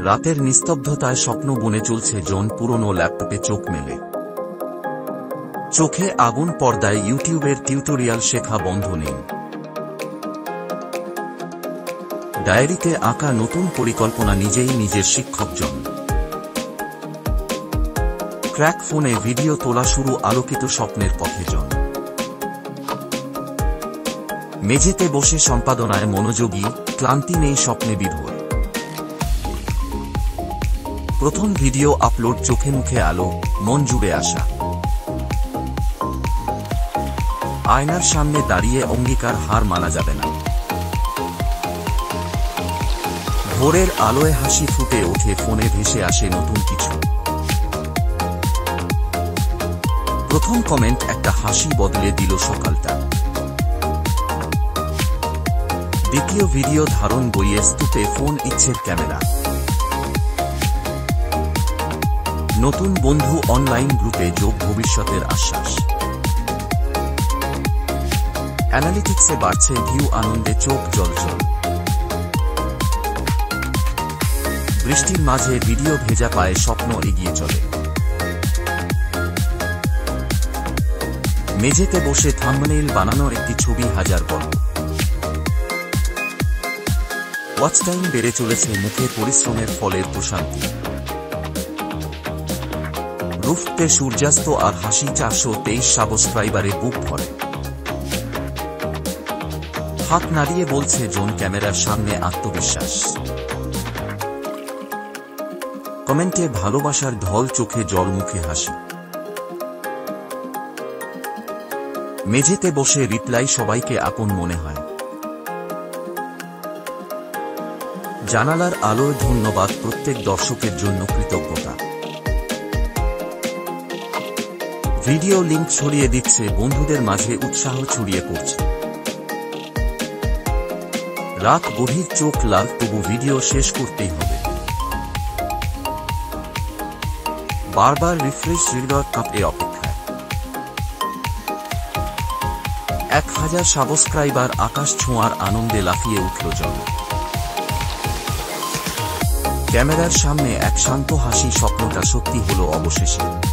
রাতের নিস্তব্ধতায় স্বপ্ন বনে চলছে জন পুরনো ল্যাপটপে চোখ মেলে। চোখে আগুন, পর্দায় ইউটিউবের টিউটোরিয়াল শেখা বন্ধ নেই। ডায়েরিতে আঁকা নতুন পরিকল্পনা, নিজেই নিজের শিক্ষক জন। ক্র্যাক ফোনে ভিডিও তোলা শুরু, আলোকিত স্বপ্নের পথে জন। মেঝেতে বসে সম্পাদনায় মনোযোগী, ক্লান্তি নেই, স্বপ্নে বিভোর। প্রথম ভিডিও আপলোড, চোখে মুখে আলো, মন জুড়ে আসা। আয়নার সামনে দাঁড়িয়ে অঙ্গীকার, হার মানা যাবে না। ভোরের আলোয় হাসি ফুটে ওঠে, ফোনে ভেসে আসে নতুন কিছু। প্রথম কমেন্ট, একটা হাসি বদলে দিল সকালটা। দ্বিতীয় ভিডিও ধারণ, বইয়ে স্তূপে, ফোন ইচ্ছের ক্যামেরা। নতুন বন্ধু, অনলাইন গ্রুপে যোগ, ভবিষ্যতের আশ্বাস। অ্যানালিটিক্সে বাড়ছে ভিউ, আনন্দে চোখ জ্বলজ্বল। বৃষ্টির মাঝে ভিডিও ভেজা পায়ে, স্বপ্ন এগিয়ে চলে। মেঝেতে বসে থাম্বনেইল বানানো, একটি ছবি হাজার গল্প। ওয়াচ টাইম বেড়ে চলেছে, মুখে পরিশ্রমের ফলের প্রশান্তি। রুফটে সূর্যাস্ত আর হাসি, 423 সাবস্ক্রাইবারে বুক ভরে। হাত নাড়িয়ে বলছে জন, ক্যামেরার সামনে আত্মবিশ্বাস। কমেন্টে ভালোবাসার ঢল, চোখে জল, মুখে হাসি। মেঝেতে বসে রিপ্লাই, সবাইকে আপন মনে হয়। জানালার আলোয় ধন্যবাদ, প্রত্যেক দর্শকের জন্য কৃতজ্ঞতা। ভিডিও লিঙ্ক ছড়িয়ে দিচ্ছে, বন্ধুদের মাঝে উৎসাহ ছড়িয়ে পড়ছে। রাত গভীর, চোখ লাল, তবু ভিডিও শেষ করতেই হবে। বারবার রিফ্রেশ, হৃদয় কাঁপে অপেক্ষায়। 1000 সাবস্ক্রাইবার, আকাশ ছোঁয়ার আনন্দে লাফিয়ে উঠল জন। ক্যামেরার সামনে এক শান্ত হাসি, স্বপ্নটা সত্যি হলো অবশেষে।